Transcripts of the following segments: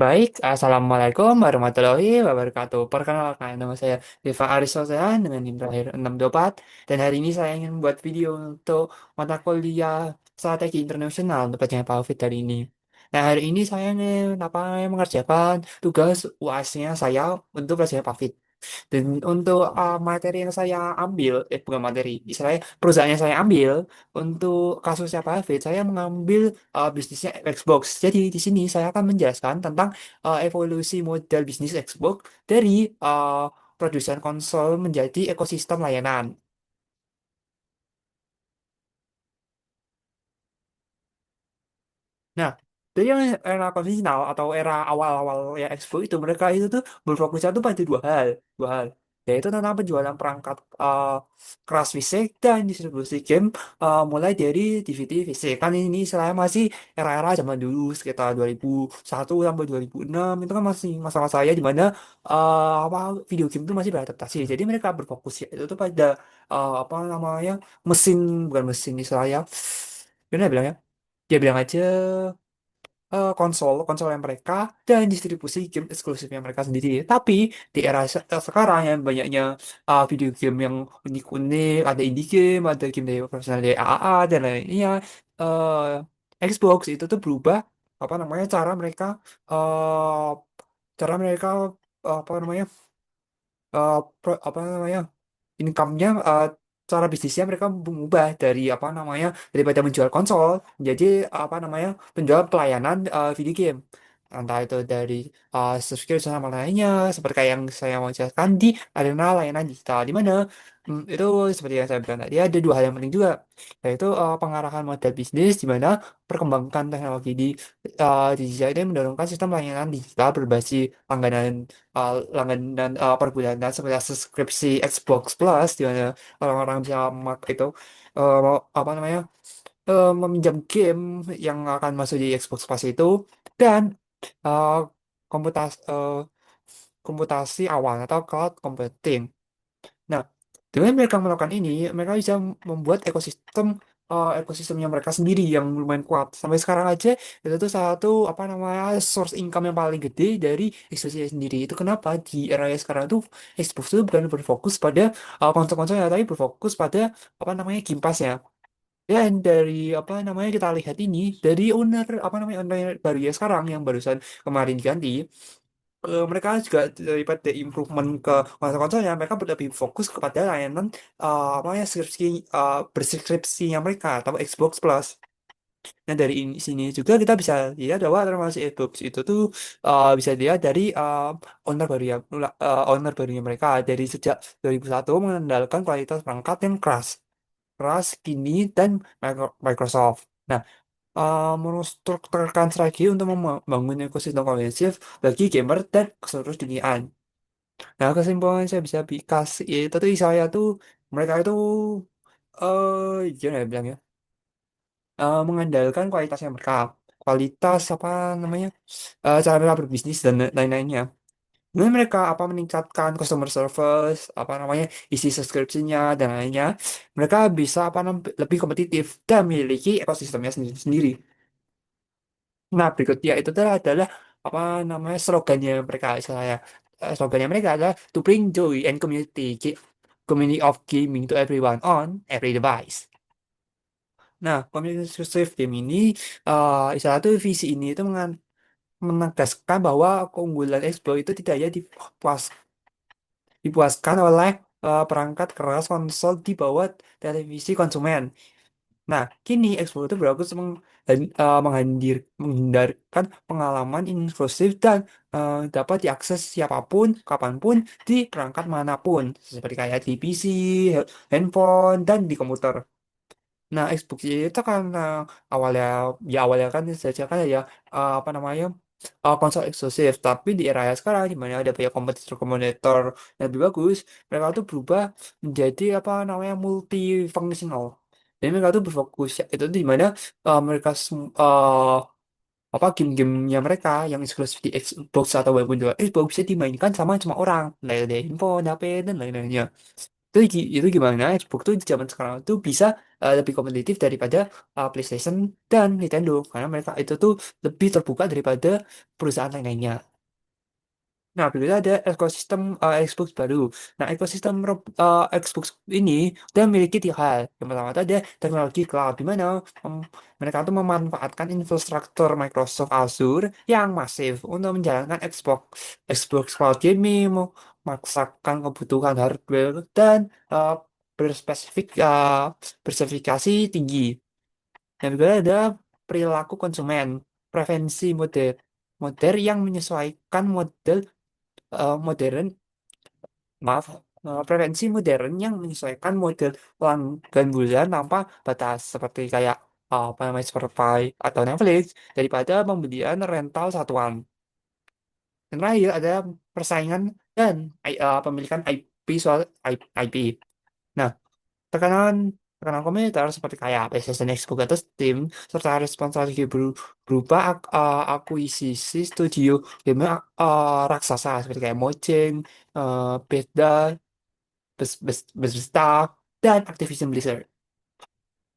Baik, Assalamualaikum warahmatullahi wabarakatuh. Perkenalkan, nama saya Deva Aristotelan dengan NIM terakhir 624. Dan hari ini saya ingin membuat video untuk mata kuliah strategi internasional untuk pelajaran PAUFIT hari ini. Nah, hari ini saya ingin mengerjakan tugas UAS-nya saya untuk pelajaran PAUFIT. Dan untuk materi yang saya ambil, bukan materi, istilahnya perusahaan yang saya ambil untuk kasusnya Pak Hafid, saya mengambil bisnisnya Xbox. Jadi di sini saya akan menjelaskan tentang evolusi model bisnis Xbox dari produsen konsol menjadi ekosistem layanan. Nah, dari yang era konvensional atau era awal-awal ya Expo itu mereka itu tuh berfokusnya tuh pada dua hal, yaitu tentang penjualan perangkat keras fisik dan distribusi game mulai dari DVD fisik. Kan ini saya masih era-era zaman dulu sekitar 2001 sampai 2006 itu kan masih masa-masa saya di mana apa video game itu masih beradaptasi. Jadi mereka berfokus ya itu tuh pada apa namanya mesin bukan mesin istilahnya. Gimana bilangnya? Dia bilang aja konsol yang mereka dan distribusi game eksklusifnya mereka sendiri. Tapi di era sekarang yang banyaknya video game yang unik-unik, ada indie game, ada game dari profesional dari AAA dan lainnya, Xbox itu tuh berubah apa namanya uh, cara mereka apa namanya apa namanya income-nya cara bisnisnya mereka mengubah dari apa namanya daripada menjual konsol menjadi apa namanya penjual pelayanan video game, entah itu dari subscription sama lainnya seperti kayak yang saya mau jelaskan di arena layanan digital di mana itu seperti yang saya bilang tadi ada dua hal yang penting juga, yaitu pengarahan model bisnis di mana perkembangan teknologi di digital ini mendorongkan sistem layanan digital berbasis langganan per bulanan seperti subskripsi Xbox Plus di mana orang-orang bisa itu apa namanya meminjam game yang akan masuk di Xbox Plus itu dan uh, komputasi komputasi awal atau cloud computing. Nah, dengan mereka melakukan ini, mereka bisa membuat ekosistemnya mereka sendiri yang lumayan kuat. Sampai sekarang aja itu tuh salah satu apa namanya source income yang paling gede dari Xbox sendiri. Itu kenapa di era yang sekarang tuh Xbox itu bukan berfokus pada konsol-konsolnya, tapi berfokus pada apa namanya Game Pass-nya. Dan dari apa namanya kita lihat ini dari owner apa namanya owner baru ya sekarang yang barusan kemarin diganti, mereka juga daripada improvement ke konsol-konsolnya, mereka lebih fokus kepada layanan apa ya bersubskripsinya mereka atau Xbox Plus. Nah dari sini juga kita bisa lihat bahwa transformasi Xbox itu tuh bisa dilihat dari owner barunya mereka dari sejak 2001 mengandalkan kualitas perangkat yang keras, keras, kini dan Microsoft. Nah, menstrukturkan strategi untuk membangun ekosistem komprehensif bagi gamer dan seluruh duniaan. Nah, kesimpulan saya bisa kasih itu tuh saya tuh mereka itu gimana ya bilangnya? Mengandalkan kualitasnya mereka, kualitas apa namanya? Cara mereka berbisnis dan lain-lainnya. Dengan mereka apa meningkatkan customer service, apa namanya? Isi subscription-nya dan lainnya, mereka bisa lebih kompetitif dan memiliki ekosistemnya sendiri-sendiri. Nah, berikutnya itu adalah apa namanya slogannya mereka saya. Slogannya mereka adalah to bring joy and community of gaming to everyone on every device. Nah, community exclusive game ini istilah itu visi ini itu menegaskan bahwa keunggulan Xbox itu tidak hanya dipuaskan oleh perangkat keras konsol di bawah televisi konsumen. Nah, kini Expo itu berfokus menghindarkan pengalaman inklusif dan dapat diakses siapapun, kapanpun, di perangkat manapun, seperti kayak di PC, handphone, dan di komputer. Nah, Xbox itu karena awalnya, awalnya kan saja kan ya apa namanya konsol eksklusif, tapi di era yang sekarang di mana ada banyak kompetitor-kompetitor yang lebih bagus, mereka tuh berubah menjadi apa namanya multifungsional. Jadi mereka tuh berfokus ya, itu di mana apa game-gamenya mereka yang eksklusif di Xbox atau walaupun juga Xbox bisa dimainkan sama semua orang, dari handphone, HP dan lain-lainnya. Itu gimana Xbox tuh di zaman sekarang tuh bisa lebih kompetitif daripada PlayStation dan Nintendo karena mereka itu tuh lebih terbuka daripada perusahaan lain-lainnya. Nah, berikutnya ada ekosistem Xbox baru. Nah, ekosistem Xbox ini udah memiliki tiga hal. Yang pertama itu ada teknologi cloud, di mana mereka tuh memanfaatkan infrastruktur Microsoft Azure yang masif untuk menjalankan Xbox Cloud Gaming, memaksakan kebutuhan hardware dan berspesifikasi tinggi. Yang kedua ada perilaku konsumen, preferensi modern yang menyesuaikan modern, maaf, preferensi modern yang menyesuaikan model pelanggan bulan tanpa batas seperti kayak apa namanya Spotify atau Netflix daripada pembelian rental satuan. Dan terakhir ada persaingan dan pemilikan IP soal IP. Nah, tekanan tekanan komunitas seperti kayak PlayStation, Xbox, atau Steam, serta respons strategi berupa akuisisi studio game raksasa seperti kayak Mojang, Bethesda, Bethesda, dan Activision Blizzard.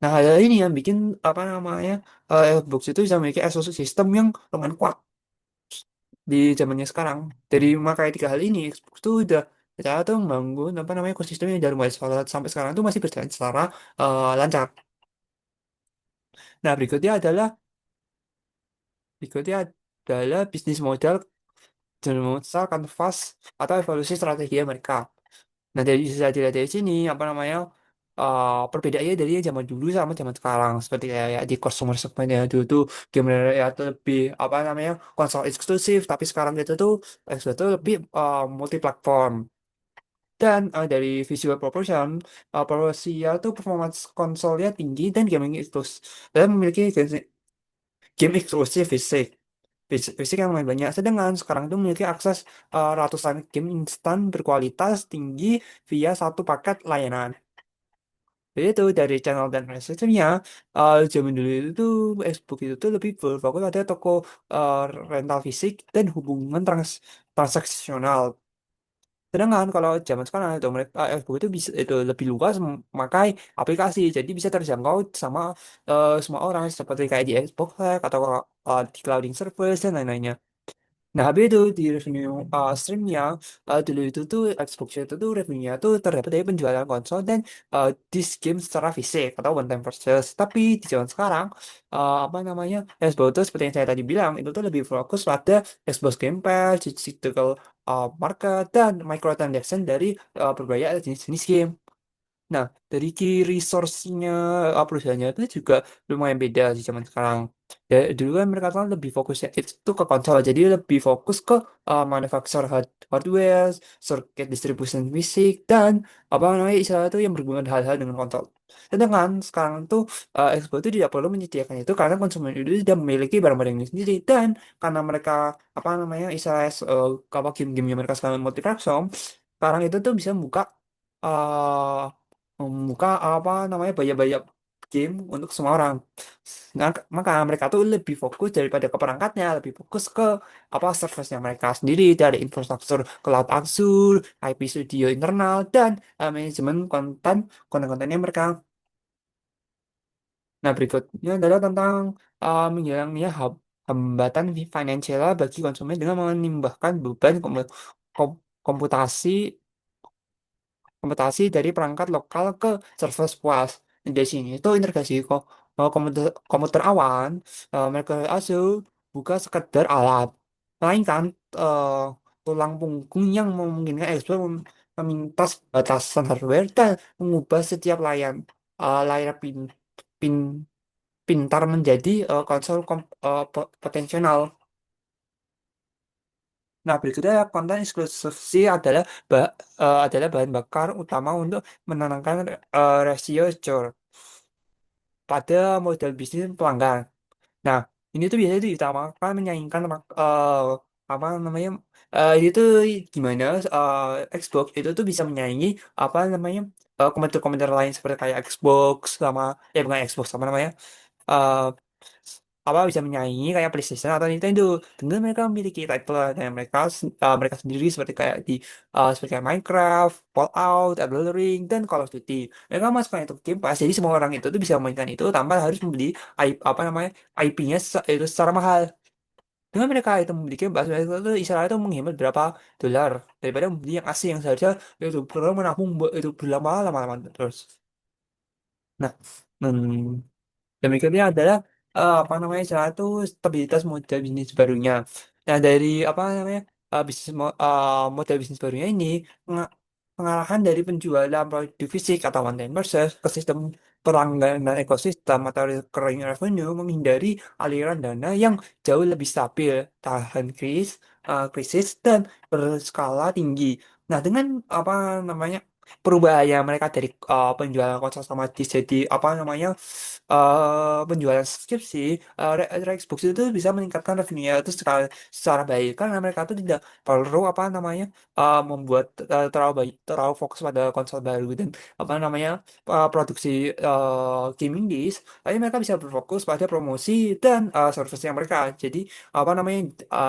Nah, hal ini yang bikin apa namanya Xbox itu bisa memiliki ekosistem yang lumayan kuat di zamannya sekarang. Dari makanya tiga hal ini, Xbox itu udah cara tuh membangun apa namanya ekosistemnya dari mulai sampai sekarang itu masih berjalan secara lancar. Nah, berikutnya adalah bisnis model Jermusa Canvas atau evolusi strategi mereka. Nah, dari bisa dilihat dari sini apa namanya perbedaannya dari zaman dulu sama zaman sekarang seperti kayak di consumer segmen ya dulu tuh game ya tuh lebih apa namanya konsol eksklusif tapi sekarang itu tuh Xbox tuh lebih multi platform dan dari visual proportion proporsinya tuh performance konsolnya tinggi dan gaming eksklusif dan memiliki game eksklusif fisik yang lumayan banyak. Sedangkan sekarang itu memiliki akses ratusan game instan berkualitas tinggi via satu paket layanan. Jadi itu dari channel dan sistemnya, zaman dulu itu tuh Xbox itu tuh lebih berfokus pada toko uh, rental fisik dan hubungan transaksional. Sedangkan kalau zaman sekarang itu mereka Xbox itu bisa itu lebih luas memakai aplikasi, jadi bisa terjangkau sama semua orang seperti kayak di Xbox Live atau di clouding service dan lain-lainnya. Nah, habis itu di revenue streamnya dulu itu tuh Xbox itu tuh revenue-nya tuh terdapat dari penjualan konsol dan disk game secara fisik atau one time purchase. Tapi di zaman sekarang apa namanya Xbox itu seperti yang saya tadi bilang itu tuh lebih fokus pada Xbox Game Pass, digital market dan microtransaction dari berbagai jenis-jenis game. Nah, dari key resource-nya perusahaannya itu juga lumayan beda di zaman sekarang. Ya, dulu kan mereka kan lebih fokusnya itu ke konsol, jadi lebih fokus ke manufacture hardware, circuit distribution fisik, dan apa namanya istilah itu yang berhubungan hal-hal dengan konsol. Sedangkan sekarang tuh Xbox itu tidak perlu menyediakan itu karena konsumen itu sudah memiliki barang-barang ini sendiri dan karena mereka apa namanya istilah apa game-game yang mereka sekarang multi platform, sekarang itu tuh bisa membuka eh, membuka apa namanya banyak-banyak game untuk semua orang. Nah, maka mereka tuh lebih fokus daripada ke perangkatnya, lebih fokus ke apa service-nya mereka sendiri dari infrastruktur cloud Azure, IP studio internal dan manajemen konten-kontennya mereka. Nah, berikutnya adalah tentang menghilangnya hambatan finansial bagi konsumen dengan menimbulkan beban komputasi komputasi dari perangkat lokal ke server puas. Di sini itu integrasi kok komputer awan, mereka Azure bukan sekedar alat, melainkan eh, tulang punggung yang memungkinkan ekspor memintas batasan hardware dan mengubah setiap layar pin, pintar menjadi konsol potensial. Nah, berikutnya konten eksklusif adalah bahan bakar utama untuk menenangkan rasio churn pada model bisnis pelanggan. Nah, ini tuh biasanya diutamakan menyaingkan apa namanya ini tuh gimana Xbox itu tuh bisa menyaingi apa namanya komentar-komentar lain seperti kayak Xbox sama bukan Xbox apa namanya apa bisa menyaingi kayak PlayStation atau Nintendo dengan mereka memiliki title yang mereka sendiri seperti kayak seperti kayak Minecraft, Fallout, Elden Ring dan Call of Duty. Mereka masukkan itu ke Game Pass, jadi semua orang itu tuh bisa memainkan itu tanpa harus membeli apa namanya IP-nya itu secara mahal. Dengan mereka itu membeli Game Pass, mereka itu istilahnya itu menghemat berapa dolar daripada membeli yang asli yang seharusnya itu perlu menabung itu berlama-lama terus. Nah, hmm, dan berikutnya adalah apa namanya salah satu stabilitas model bisnis barunya. Nah dari apa namanya model bisnis barunya ini pengarahan dari penjualan produk fisik atau one time purchase ke sistem pelanggan ekosistem atau recurring revenue menghindari aliran dana yang jauh lebih stabil, tahan krisis dan berskala tinggi. Nah dengan apa namanya perubahan yang mereka dari penjualan konsol otomatis jadi apa namanya penjualan subskripsi, Xbox itu bisa meningkatkan revenue itu secara baik karena mereka itu tidak perlu apa namanya membuat terlalu baik terlalu fokus pada konsol baru dan apa namanya produksi gaming disc, tapi mereka bisa berfokus pada promosi dan service yang mereka. Jadi apa namanya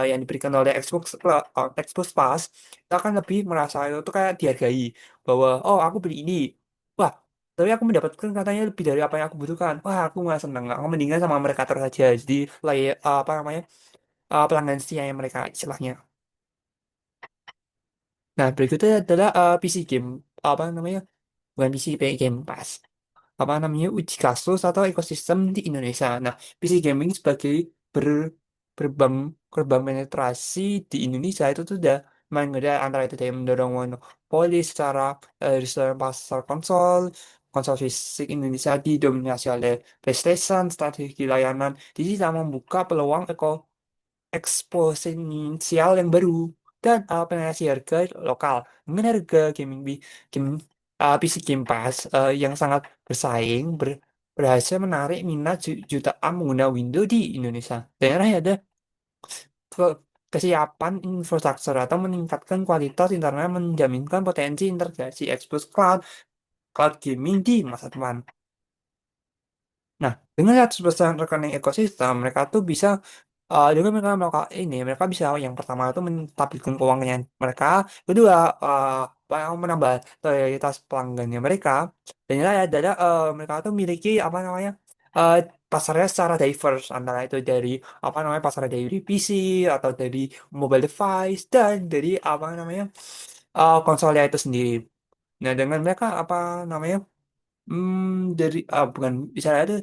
yang diberikan oleh Xbox Pass kita akan lebih merasa itu tuh kayak dihargai bahwa oh aku beli ini. Wah, tapi aku mendapatkan katanya lebih dari apa yang aku butuhkan. Wah, aku nggak seneng. Aku mendingan sama mereka terus aja. Jadi, apa namanya, pelanggan setia yang mereka istilahnya. Nah, berikutnya adalah PC game. Apa namanya? Bukan PC, Game Pass. Apa namanya? Uji kasus atau ekosistem di Indonesia. Nah, PC gaming sebagai ber, berbang, gerbang penetrasi di Indonesia itu tuh udah main gede antara itu dari mendorong monopoli secara reseller pasar konsol fisik Indonesia didominasi oleh PlayStation, strategi layanan digital membuka peluang eksponensial yang baru dan penetrasi harga lokal dengan harga game PC Game Pass yang sangat bersaing berhasil menarik minat jutaan pengguna Windows di Indonesia. Daerah ya ada kesiapan infrastruktur atau meningkatkan kualitas internet menjaminkan potensi integrasi Xbox Cloud Gaming di masa depan. Nah, dengan 100% rekening ekosistem, mereka tuh bisa dengan mereka ini, mereka bisa yang pertama itu menstabilkan keuangannya mereka, kedua menambah loyalitas pelanggannya mereka, dan yang lain adalah mereka tuh memiliki apa namanya uh, pasarnya secara diverse antara itu dari apa namanya pasarnya dari PC atau dari mobile device dan dari apa namanya konsolnya itu sendiri. Nah, dengan mereka apa namanya dari bukan bicara itu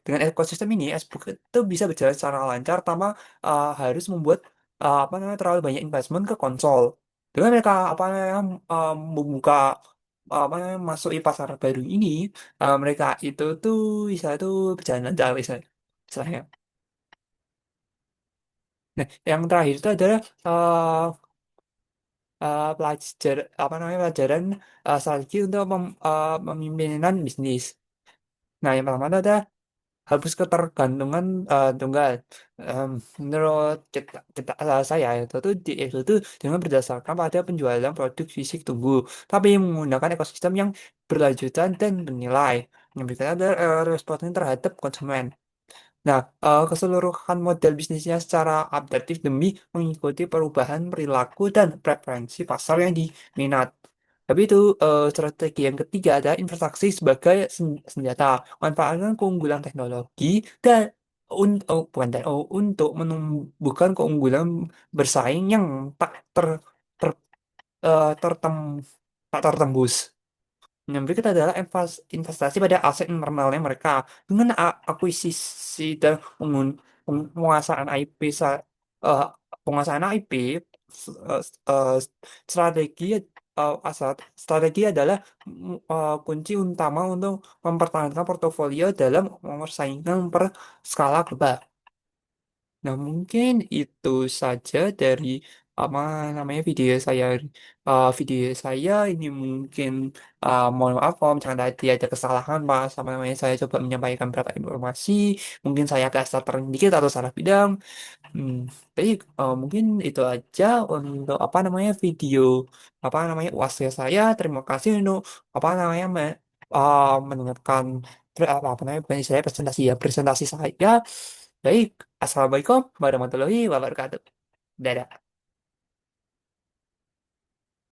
dengan ekosistem ini Facebook itu bisa berjalan secara lancar tanpa harus membuat apa namanya terlalu banyak investment ke konsol. Dengan mereka apa namanya membuka apa namanya masuki pasar baru ini, mereka itu tuh bisa tuh berjalan lancar istilahnya. Nah, yang terakhir itu adalah apa namanya pelajaran strategi untuk pemimpinan bisnis. Nah, yang pertama itu ada hapus ketergantungan tunggal. Em, Menurut saya itu tuh dengan berdasarkan pada penjualan produk fisik tunggu, tapi menggunakan ekosistem yang berlanjutan dan bernilai. Yang berikutnya adalah responden terhadap konsumen. Nah, keseluruhan model bisnisnya secara adaptif demi mengikuti perubahan perilaku dan preferensi pasar yang diminat. Tapi itu strategi yang ketiga adalah investasi sebagai senjata. Manfaatkan keunggulan teknologi dan bukan untuk menumbuhkan keunggulan bersaing yang ter, tertem, tak tertembus. Yang berikut adalah investasi pada aset internalnya mereka dengan akuisisi dan penguasaan IP eh, penguasaan IP eh, strategi strategi adalah kunci utama untuk mempertahankan portofolio dalam mempersaingkan per skala global. Nah, mungkin itu saja dari apa namanya video saya ini mungkin mohon maaf kalau misalkan tadi ada kesalahan Pak sama namanya saya coba menyampaikan beberapa informasi mungkin saya agak starter dikit atau salah bidang. Hmm, tapi mungkin itu aja untuk apa namanya video apa namanya uasnya saya. Terima kasih untuk apa namanya mendengarkan apa namanya bukan saya presentasi ya presentasi saya. Baik, Assalamualaikum warahmatullahi wabarakatuh. Dadah.